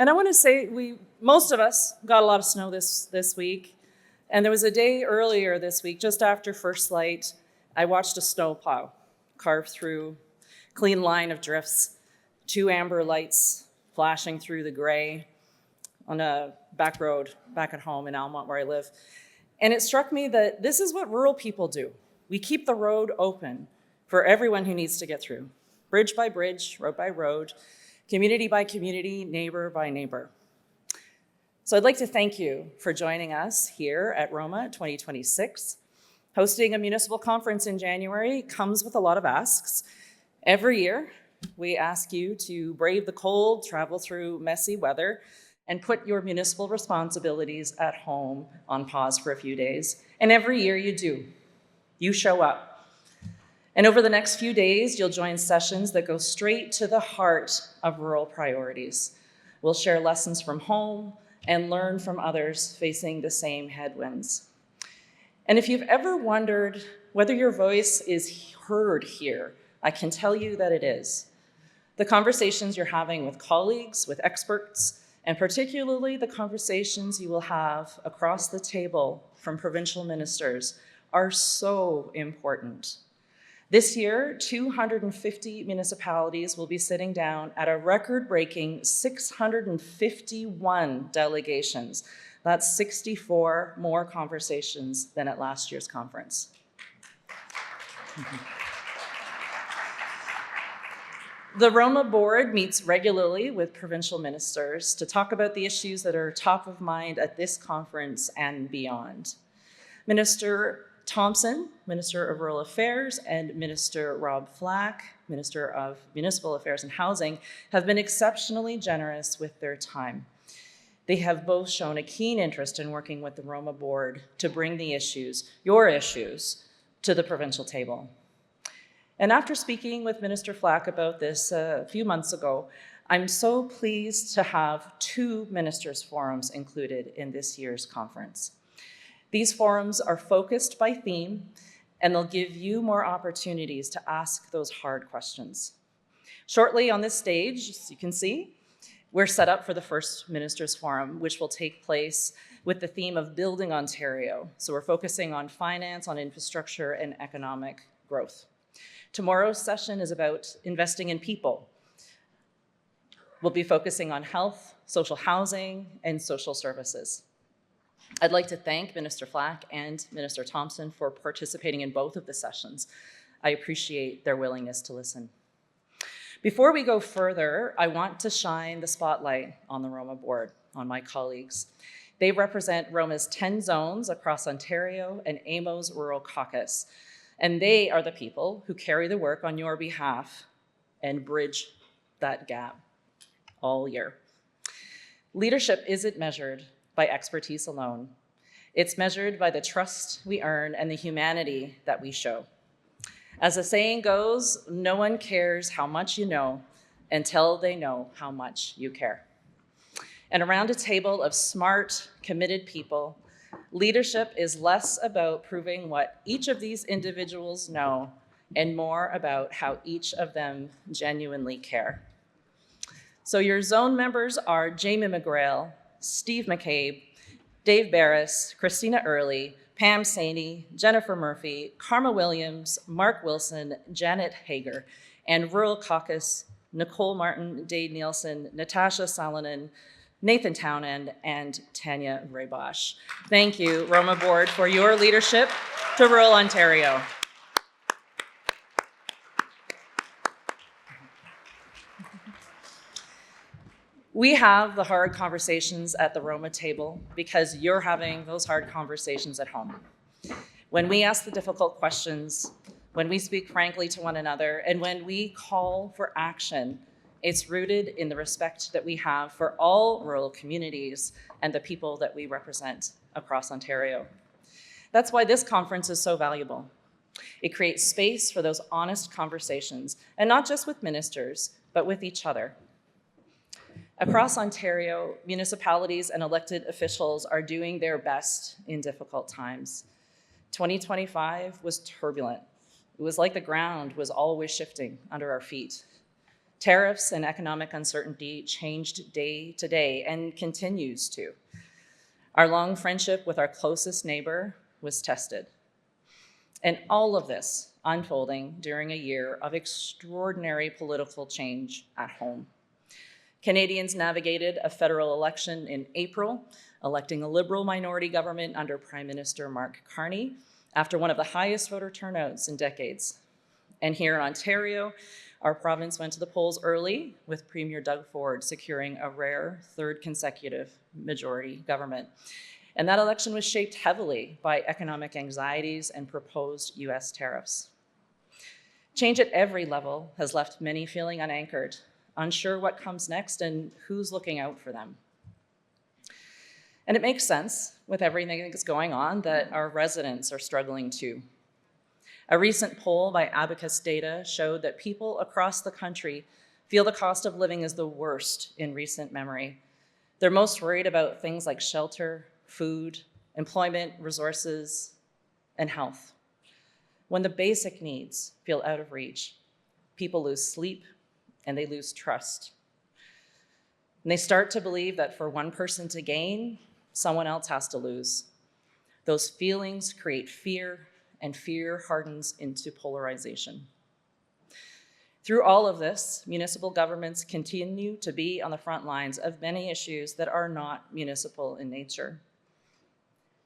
And I want to say most of us got a lot of snow this week. And there was a day earlier this week, just after first light, I watched a snowplow carve through a clean line of drifts, 2 amber lights flashing through the gray on a back road back at home in Almont where I live. And it struck me that this is what rural people do. We keep the road open for everyone who needs to get through, bridge by bridge, road by road, community by community, neighbor by neighbor. So I'd like to thank you for joining us here at ROMA 2026. Hosting a municipal conference in January comes with a lot of asks. Every year, we ask you to brave the cold, travel through messy weather, and put your municipal responsibilities at home on pause for a few days. And every year you do. You show up. And over the next few days, you'll join sessions that go straight to the heart of rural priorities. We'll share lessons from home and learn from others facing the same headwinds. And if you've ever wondered whether your voice is heard here, I can tell you that it is. The conversations you're having with colleagues, with experts, and particularly the conversations you will have across the table from provincial ministers are so important. This year, 250 municipalities will be sitting down at a record-breaking 651 delegations. That's 64 more conversations than at last year's conference. The ROMA board meets regularly with provincial ministers to talk about the issues that are top of mind at this conference and beyond. Minister Thompson, Minister of Rural Affairs, and Minister Rob Flack, Minister of Municipal Affairs and Housing, have been exceptionally generous with their time. They have both shown a keen interest in working with the ROMA board to bring the issues, your issues, to the provincial table. And after speaking with Minister Flack about this a few months ago, I'm so pleased to have 2 ministers' forums included in this year's conference. These forums are focused by theme, and they'll give you more opportunities to ask those hard questions. Shortly on this stage, as you can see, we're set up for the first Ministers' Forum, which will take place with the theme of Building Ontario. So we're focusing on finance, on infrastructure, and economic growth. Tomorrow's session is about investing in people. We'll be focusing on health, social housing, and social services. I'd like to thank Minister Flack and Minister Thompson for participating in both of the sessions. I appreciate their willingness to listen. Before we go further, I want to shine the spotlight on the ROMA board, on my colleagues. They represent ROMA's 10 zones across Ontario and AMO's Rural Caucus. And they are the people who carry the work on your behalf and bridge that gap all year. Leadership isn't measured by expertise alone. It's measured by the trust we earn and the humanity that we show. As the saying goes, no one cares how much you know until they know how much you care. And around a table of smart, committed people, leadership is less about proving what each of these individuals know and more about how each of them genuinely care. So your zone members are Jamie McGrail, Steve McCabe, Dave Barris, Christina Early, Pam Saney, Jennifer Murphy, Karma Williams, Mark Wilson, Janet Hager, and Rural Caucus, Nicole Martin, Dade Nielsen, Natasha Salonen, Nathan Townend, and Tanya Raybosch. Thank you, ROMA Board, for your leadership to rural Ontario. We have the hard conversations at the ROMA table because you're having those hard conversations at home. When we ask the difficult questions, when we speak frankly to one another, and when we call for action, it's rooted in the respect that we have for all rural communities and the people that we represent across Ontario. That's why this conference is so valuable. It creates space for those honest conversations, and not just with ministers, but with each other. Across Ontario, municipalities and elected officials are doing their best in difficult times. 2025 was turbulent. It was like the ground was always shifting under our feet. Tariffs and economic uncertainty changed day to day and continues to. Our long friendship with our closest neighbor was tested. And all of this unfolding during a year of extraordinary political change at home. Canadians navigated a federal election in April, electing a Liberal minority government under Prime Minister Mark Carney after one of the highest voter turnouts in decades. And here in Ontario, our province went to the polls early, with Premier Doug Ford securing a rare third consecutive majority government. And that election was shaped heavily by economic anxieties and proposed US tariffs. Change at every level has left many feeling unanchored, unsure what comes next and who's looking out for them. And it makes sense with everything that's going on that our residents are struggling too. A recent poll by Abacus Data showed that people across the country feel the cost of living is the worst in recent memory. They're most worried about things like shelter, food, employment, resources, and health. When the basic needs feel out of reach, people lose sleep and they lose trust. And they start to believe that for one person to gain, someone else has to lose. Those feelings create fear, and fear hardens into polarization. Through all of this, municipal governments continue to be on the front lines of many issues that are not municipal in nature.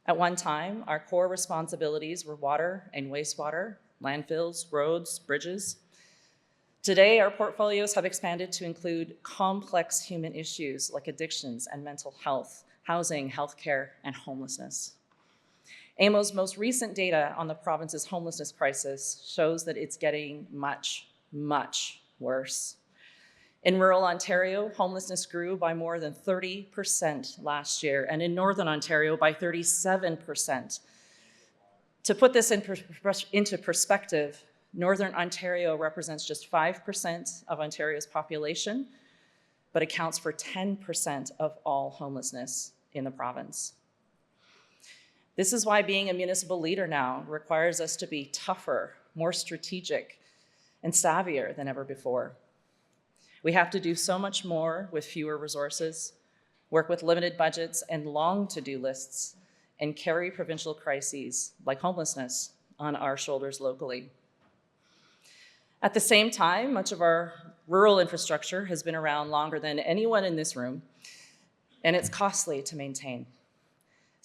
At one time, our core responsibilities were water and wastewater, landfills, roads, bridges. Today, our portfolios have expanded to include complex human issues like addictions and mental health, housing, healthcare, and homelessness. AMO's most recent data on the province's homelessness crisis shows that it's getting much, much worse. In rural Ontario, homelessness grew by more than 30% last year, and in Northern Ontario by 37%. To put this into perspective, Northern Ontario represents just 5% of Ontario's population, but accounts for 10% of all homelessness in the province. This is why being a municipal leader now requires us to be tougher, more strategic, and savvier than ever before. We have to do so much more with fewer resources, work with limited budgets and long to-do lists, and carry provincial crises like homelessness on our shoulders locally. At the same time, much of our rural infrastructure has been around longer than anyone in this room, and it's costly to maintain.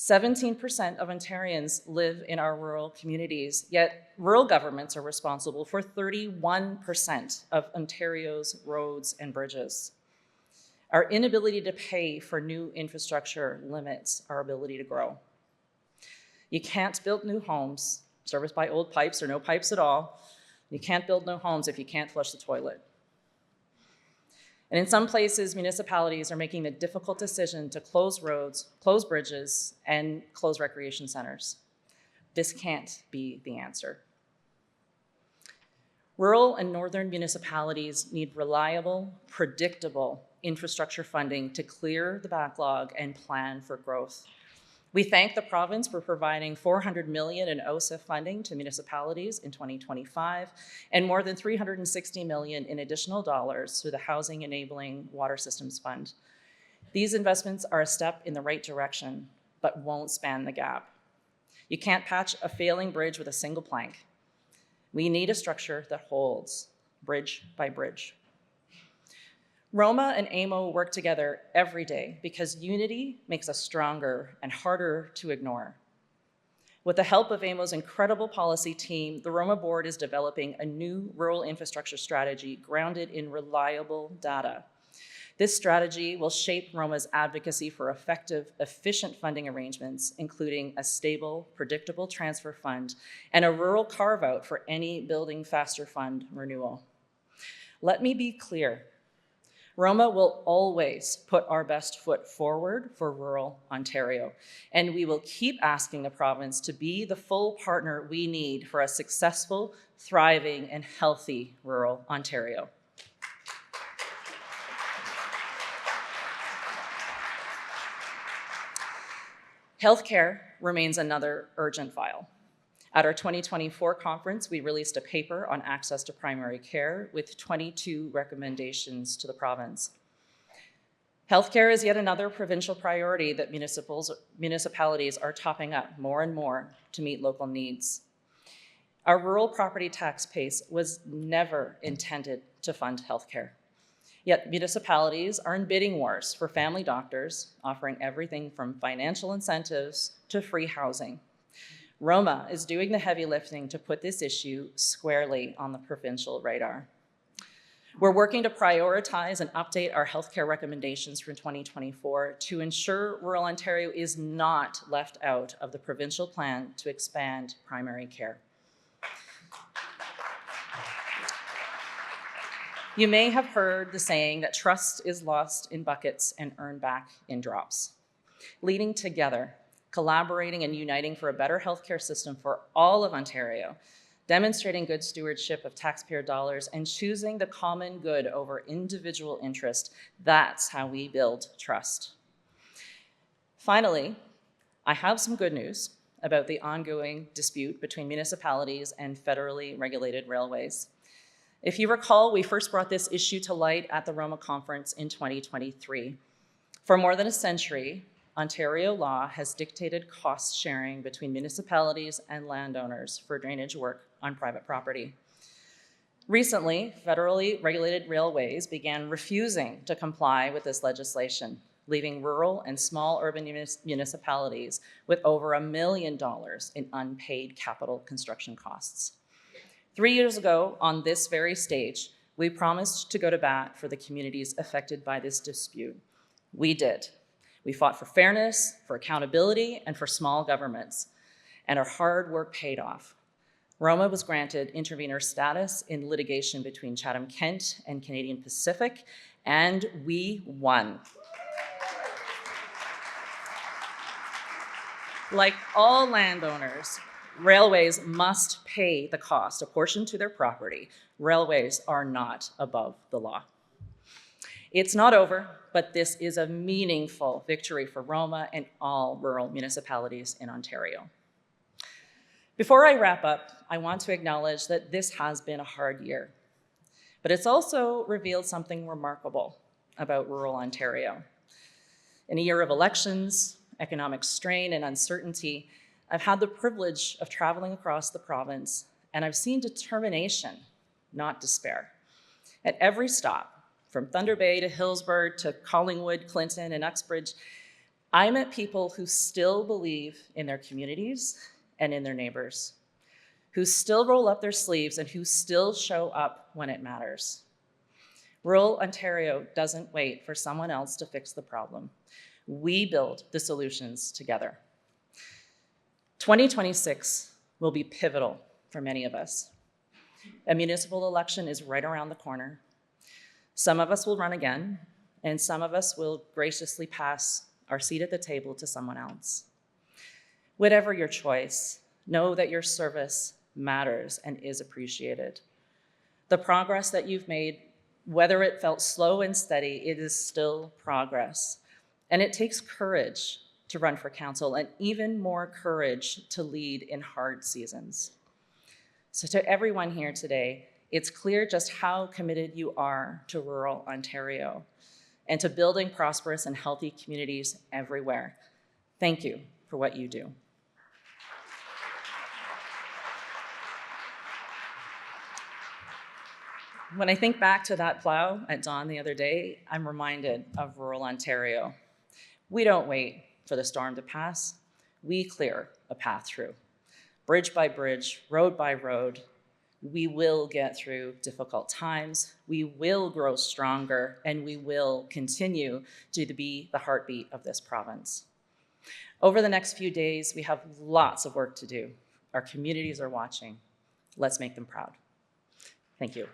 17% of Ontarians live in our rural communities, yet rural governments are responsible for 31% of Ontario's roads and bridges. Our inability to pay for new infrastructure limits our ability to grow. You can't build new homes serviced by old pipes or no pipes at all. You can't build new homes if you can't flush the toilet. And in some places, municipalities are making the difficult decision to close roads, close bridges, and close recreation centers. This can't be the answer. Rural and northern municipalities need reliable, predictable infrastructure funding to clear the backlog and plan for growth. We thank the province for providing $400 million in OSIF funding to municipalities in 2025 and more than $360 million in additional dollars through the Housing Enabling Water Systems Fund. These investments are a step in the right direction, but won't span the gap. You can't patch a failing bridge with a single plank. We need a structure that holds, bridge by bridge. ROMA and AMO work together every day because unity makes us stronger and harder to ignore. With the help of AMO's incredible policy team, the ROMA board is developing a new rural infrastructure strategy grounded in reliable data. This strategy will shape ROMA's advocacy for effective, efficient funding arrangements, including a stable, predictable transfer fund and a rural carve-out for any Building Faster Fund renewal. Let me be clear. ROMA will always put our best foot forward for rural Ontario, and we will keep asking the province to be the full partner we need for a successful, thriving, and healthy rural Ontario. Healthcare remains another urgent file. At our 2024 conference, we released a paper on access to primary care with 22 recommendations to the province. Healthcare is yet another provincial priority that municipalities are topping up more and more to meet local needs. Our rural property tax base was never intended to fund healthcare. Yet municipalities are in bidding wars for family doctors, offering everything from financial incentives to free housing. ROMA is doing the heavy lifting to put this issue squarely on the provincial radar. We're working to prioritize and update our healthcare recommendations for 2024 to ensure rural Ontario is not left out of the provincial plan to expand primary care. You may have heard the saying that trust is lost in buckets and earned back in drops. Leading together, collaborating and uniting for a better healthcare system for all of Ontario, demonstrating good stewardship of taxpayer dollars, and choosing the common good over individual interest, that's how we build trust. Finally, I have some good news about the ongoing dispute between municipalities and federally regulated railways. If you recall, we first brought this issue to light at the ROMA conference in 2023. For more than a century, Ontario law has dictated cost sharing between municipalities and landowners for drainage work on private property. Recently, federally regulated railways began refusing to comply with this legislation, leaving rural and small urban municipalities with over $1 million in unpaid capital construction costs. 3 years ago, on this very stage, we promised to go to bat for the communities affected by this dispute. We did. We fought for fairness, for accountability, and for small governments, and our hard work paid off. ROMA was granted intervenor status in litigation between Chatham-Kent and Canadian Pacific, and we won. Like all landowners, railways must pay the cost apportioned to their property. Railways are not above the law. It's not over, but this is a meaningful victory for ROMA and all rural municipalities in Ontario. Before I wrap up, I want to acknowledge that this has been a hard year, but it's also revealed something remarkable about rural Ontario. In a year of elections, economic strain, and uncertainty, I've had the privilege of traveling across the province, and I've seen determination, not despair. At every stop, from Thunder Bay to Hillsburg to Collingwood, Clinton, and Uxbridge, I met people who still believe in their communities and in their neighbors, who still roll up their sleeves and who still show up when it matters. Rural Ontario doesn't wait for someone else to fix the problem. We build the solutions together. 2026 will be pivotal for many of us. A municipal election is right around the corner. Some of us will run again, and some of us will graciously pass our seat at the table to someone else. Whatever your choice, know that your service matters and is appreciated. The progress that you've made, whether it felt slow and steady, it is still progress. And it takes courage to run for council and even more courage to lead in hard seasons. So to everyone here today, it's clear just how committed you are to rural Ontario and to building prosperous and healthy communities everywhere. Thank you for what you do. When I think back to that plow at dawn the other day, I'm reminded of rural Ontario. We don't wait for the storm to pass. We clear a path through. Bridge by bridge, road by road, we will get through difficult times, we will grow stronger, and we will continue to be the heartbeat of this province. Over the next few days, we have lots of work to do. Our communities are watching. Let's make them proud. Thank you.